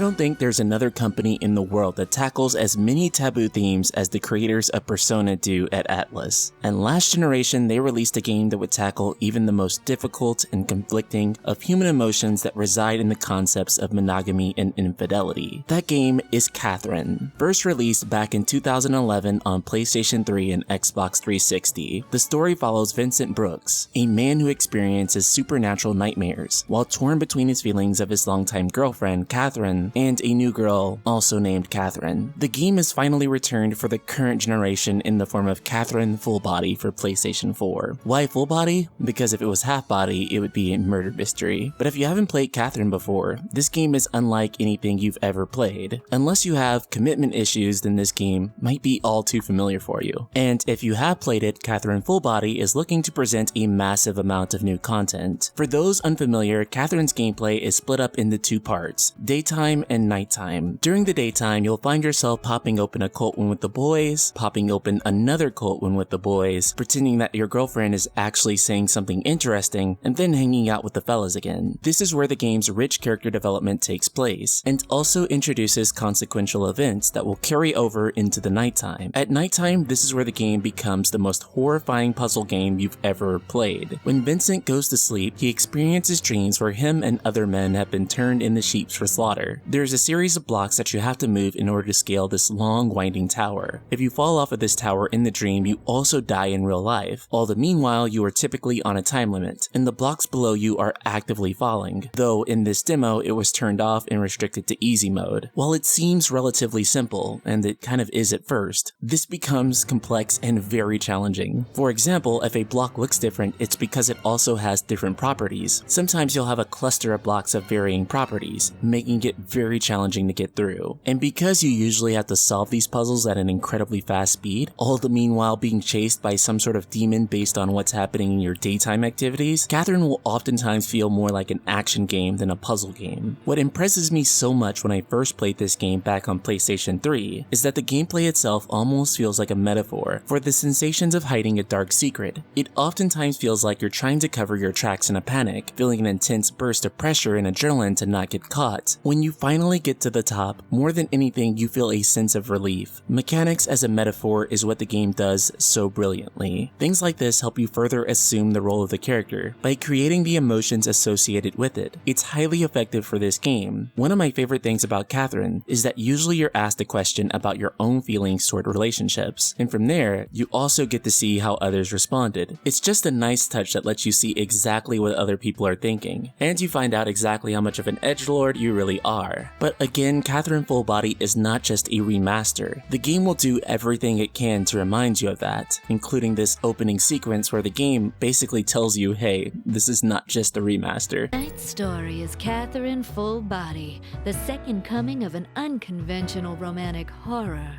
don't think there's another company in the world that tackles as many taboo themes as the creators of Persona do at Atlus. And last generation, they released a game that would tackle even the most difficult and conflicting of human emotions that reside in the concepts of monogamy and infidelity. That game is Catherine. First released back in 2011 on PlayStation 3 and Xbox 360, the story follows Vincent Brooks, a man who experiences supernatural nightmares while torn between his feelings of his longtime girlfriend, Catherine, and a new girl also named Catherine. The game is finally returned for the current generation in the form of Catherine Full Body for PlayStation 4. Why full body? Because if it was half body, it would be a murder mystery. But if you haven't played Catherine before, this game is unlike anything you've ever played. Unless you have commitment issues, then this game might be all too familiar for you. And if you have played it, Catherine Full Body is looking to present a massive amount of new content. For those unfamiliar, Catherine's gameplay is split up into two parts, daytime and nighttime. During the daytime, you'll find yourself popping open a cult one with the boys, popping open another cult one with the boys, pretending that your girlfriend is actually saying something interesting, and then hanging out with the fellas again. This is where the game's rich character development takes place, and also introduces consequential events that will carry over into the nighttime. At nighttime, this is where the game becomes the most horrifying puzzle game you've ever played. When Vincent goes to sleep, he experiences dreams where him and other men have been turned into sheep for slaughter. There's a series of blocks that you have to move in order to scale this long winding tower. If you fall off of this tower in the dream, you also die in real life. All the meanwhile, you are typically on a time limit, and the blocks below you are actively falling, though in this demo it was turned off and restricted to easy mode. While it seems relatively simple, and it kind of is at first, this becomes complex and very challenging. For example, if a block looks different, it's because it also has different properties. Sometimes you'll have a cluster of blocks of varying properties, making it very challenging to get through. And because you usually have to solve these puzzles at an incredibly fast speed, all the meanwhile being chased by some sort of demon based on what's happening in your daytime activities, Catherine will oftentimes feel more like an action game than a puzzle game. What impresses me so much when I first played this game back on PlayStation 3 is that the gameplay itself almost feels like a metaphor for the sensations of hiding a dark secret. It oftentimes feels like you're trying to cover your tracks in a panic, feeling an intense burst of pressure and adrenaline to not get caught. When you finally get to the top, more than anything you feel a sense of relief. Mechanics as a metaphor is what the game does so brilliantly. Things like this help you further assume the role of the character by creating the emotions associated with it. It's highly effective for this game. One of my favorite things about Catherine is that usually you're asked a question about your own feelings toward relationships, and from there, you also get to see how others responded. It's just a nice touch that lets you see exactly what other people are thinking, and you find out exactly how much of an edgelord you really are. But again, Catherine Full Body is not just a remaster. The game will do everything it can to remind you of that, including this opening sequence where the game basically tells you, hey, this is not just a remaster. Tonight's story is Catherine Full Body, the second coming of an unconventional romantic horror.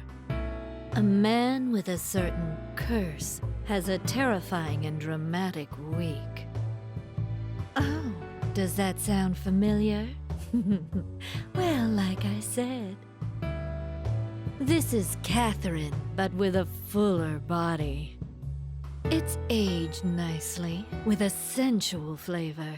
A man with a certain curse has a terrifying and dramatic week. Oh, does that sound familiar? Well, like I said, this is Catherine, but with a fuller body. It's aged nicely, with a sensual flavor,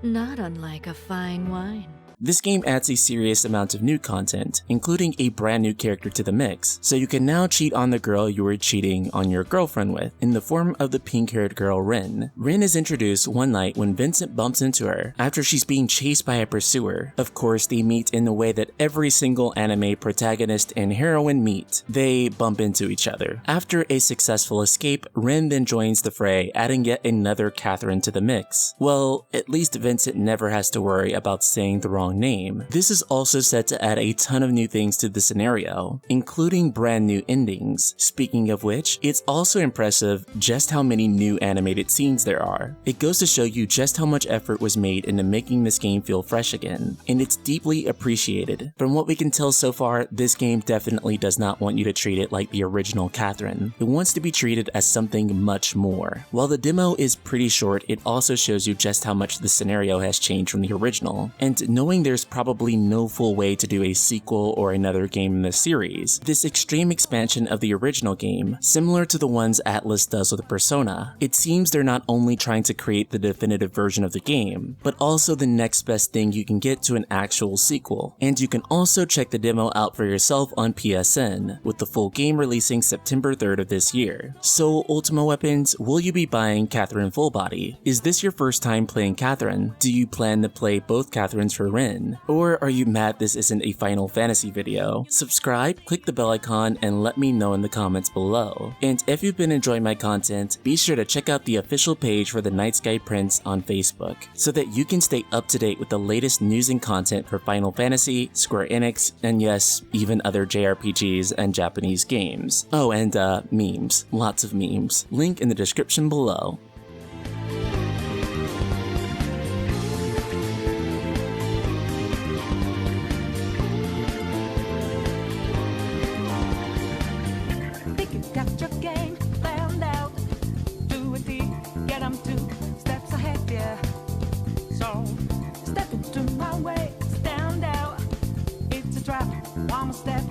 not unlike a fine wine. This game adds a serious amount of new content, including a brand new character to the mix, so you can now cheat on the girl you were cheating on your girlfriend with, in the form of the pink-haired girl Rin. Rin is introduced one night when Vincent bumps into her after she's being chased by a pursuer. Of course, they meet in the way that every single anime protagonist and heroine meet. They bump into each other. After a successful escape, Rin then joins the fray, adding yet another Catherine to the mix. Well, at least Vincent never has to worry about saying the wrong name. This is also set to add a ton of new things to the scenario, including brand new endings. Speaking of which, it's also impressive just how many new animated scenes there are. It goes to show you just how much effort was made into making this game feel fresh again, and it's deeply appreciated. From what we can tell so far, this game definitely does not want you to treat it like the original Catherine. It wants to be treated as something much more. While the demo is pretty short, it also shows you just how much the scenario has changed from the original, and knowing meaning there's probably no full way to do a sequel or another game in the series. This extreme expansion of the original game, similar to the ones Atlus does with Persona, it seems they're not only trying to create the definitive version of the game, but also the next best thing you can get to an actual sequel. And you can also check the demo out for yourself on PSN, with the full game releasing September 3rd of this year. So Ultima Weapons, will you be buying Catherine Fullbody? Is this your first time playing Catherine? Do you plan to play both Catherines for Rin? Or are you mad this isn't a Final Fantasy video? Subscribe, click the bell icon, and let me know in the comments below. And if you've been enjoying my content, be sure to check out the official page for the Night Sky Prince on Facebook, so that you can stay up to date with the latest news and content for Final Fantasy, Square Enix, and yes, even other JRPGs and Japanese games. Oh, and memes. Lots of memes. Link in the description below. Got your game planned out. Do it deep, get 'em 2 steps ahead, yeah. So step into my way, stand out. It's a trap, one more step.